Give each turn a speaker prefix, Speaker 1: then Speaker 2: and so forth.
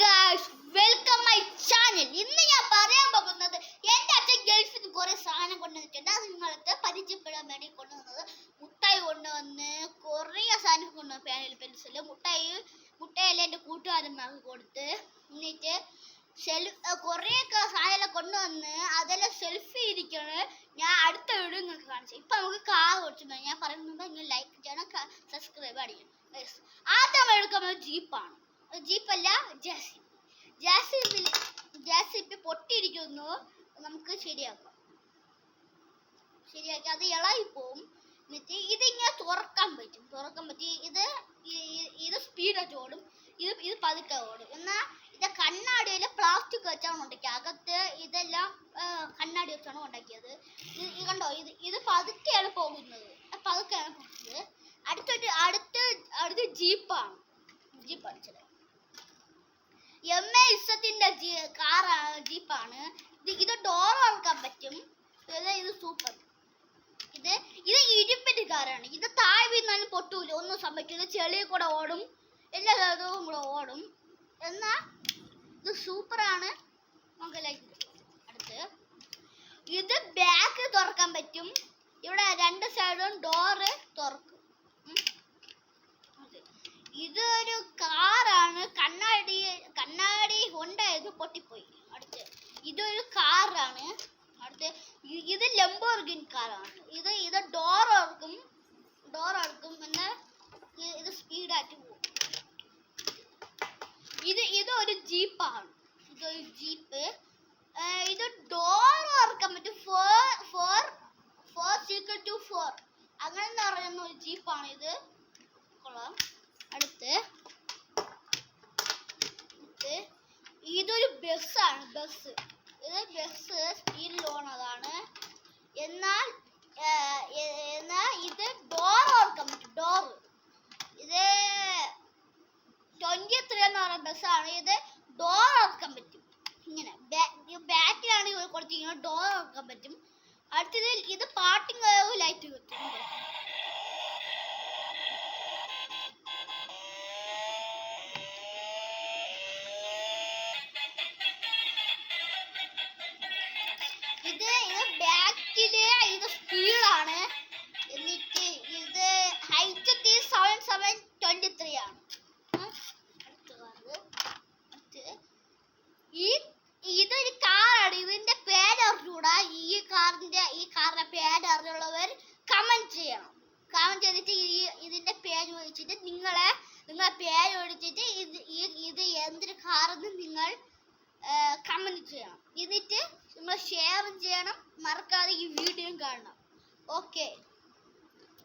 Speaker 1: Guys, welcome my channel. ഇന്ന് ഞാൻ പറയാൻ പോകുന്നത് എൻ്റെ അച്ഛൻ ഗൾഫിൽ നിന്ന് കുറെ സാധനം കൊണ്ടുവന്നിട്ടുണ്ട്. അത് നിങ്ങൾക്ക് പരിചയപ്പെടാൻ വേണ്ടി കൊണ്ടുവന്നത്. മുട്ടായി കൊണ്ടുവന്ന് കുറേ സാധനം കൊണ്ടുവന്നു. പേനയിൽ പെൻസില് മുട്ടായെല്ലാം എൻ്റെ കൂട്ടുകാരന്മാർക്ക് കൊടുത്ത് എന്നിട്ട് കുറേയൊക്കെ സാധനം കൊണ്ടുവന്ന് അതെല്ലാം സെൽഫി ഇരിക്കണ്. ഞാൻ അടുത്ത വീഡിയോ നിങ്ങൾക്ക് കാണിച്ചു. ഇപ്പം നമുക്ക് കാർ ഓടിച്ചിട്ടുണ്ട്. ഞാൻ പറയുന്നത് നിങ്ങൾ ലൈക്ക് ചെയ്യണം, സബ്സ്ക്രൈബ് അടിക്കണം. ആദ്യം എടുക്കുന്നത് ജീപ്പാണ്. ജീപ്പല്ല, ജെസിബി പൊട്ടിയിരിക്കുന്നു. നമുക്ക് ശരിയാക്കി അത് ഇളകിപ്പോവും. എന്നിട്ട് ഇതിങ്ങനെ തുറക്കാൻ പറ്റി. ഇത് സ്പീഡായിട്ട് ഓടും, ഇത് പതുക്കെ ഓടും. എന്നാൽ ഇത് കണ്ണാടിയിൽ പ്ലാസ്റ്റിക് വെച്ചാണ് ഉണ്ടാക്കിയത്. അകത്ത് ഇതെല്ലാം കണ്ണാടി വെച്ചാണ് ഉണ്ടാക്കിയത്. ഇത് കണ്ടോ, ഇത് പതുക്കെയാണ് പോകുന്നത്. അടുത്ത ജീപ്പാണ് ചില ഇസത്തിന്റെ ജീപ്പാണ്. ഇത് ഡോർ തുറക്കാൻ പറ്റും. ഇത് സൂപ്പർ. ഇത് ഇരുമ്പിന്റെ കാറാണ്. ഇത് താഴെ വീണാലും പൊട്ടൂല, ഒന്നും സംഭവിക്കില്ല. ചെളിയിൽ കൂടെ ഓടും, എല്ലാ കാര്യവും കൂടെ ഓടും. എന്നാ ഇത് സൂപ്പറാണ്. അടുത്ത് ഇത് ബാക്ക് തുറക്കാൻ പറ്റും. ഇവിടെ രണ്ട് സൈഡും ഡോറ് തുറക്കും. ഇതൊരു കാറാണ്. കണ്ണാടി കൊണ്ടായത് പൊട്ടിപ്പോയി. ഇതൊരു കാറാണ്. ഇത് ലംബോർഗിനി കാറാണ്. ഇത് ഡോർ ഇറക്കും എന്ന് ഇത് സ്പീഡായിട്ട് പോകും. ഇതൊരു ജീപ്പാണ്. ജീപ്പ്. ഇത് ഡോർ ഇറക്കാൻ പറ്റും. 4 അങ്ങനെ പറയുന്ന ഒരു ജീപ്പാണ് ഇത്. കൊള്ളാം. ഇതൊരു ബസ്സാണ്. ഇത് ബസ് സ്പീഡിൽ ഓടുന്നതാണ്. എന്നാൽ ഇത് ഡോർ ഓർക്കാൻ പറ്റും. ഇത് 23 എന്ന് പറയുന്ന ബസ്സാണ്. ഇത് ഡോർ ഓർക്കാൻ പറ്റും. ഇങ്ങനെ ബാക്കിലാണ് കൊടുത്തിരിക്കുന്നത്. ഡോർ ഓർക്കാൻ പറ്റും. അടുത്തത് ഇത് പാട്ടിങ് ലൈറ്റ് കിട്ടും. ഇത് ബാക്കില് ഇത് സ്പീഡാണ്. എന്നിട്ട് ഇത് ഹൈറ്റ് 723 ആണ്. ഇതൊരു കാറാണ്. ഇതിന്റെ പേരറിഞ്ഞൂടാ. ഈ കാറിന്റെ പേരറിഞ്ഞുള്ളവർ കമന്റ് ചെയ്യണം. കമന്റ് ചെയ്തിട്ട് ഇതിന്റെ പേര് ചോദിച്ചിട്ട് നിങ്ങളെ പേര് ചോദിച്ചിട്ട് ഇത് എന്തൊരു കാറെന്ന് നിങ്ങൾ കമന്റ് ചെയ്യണം. എന്നിട്ട് നിങ്ങൾ ഷെയർ ചെയ്യണം. മറക്കാതെ ഈ വീഡിയോ കാണണം. ഓക്കെ.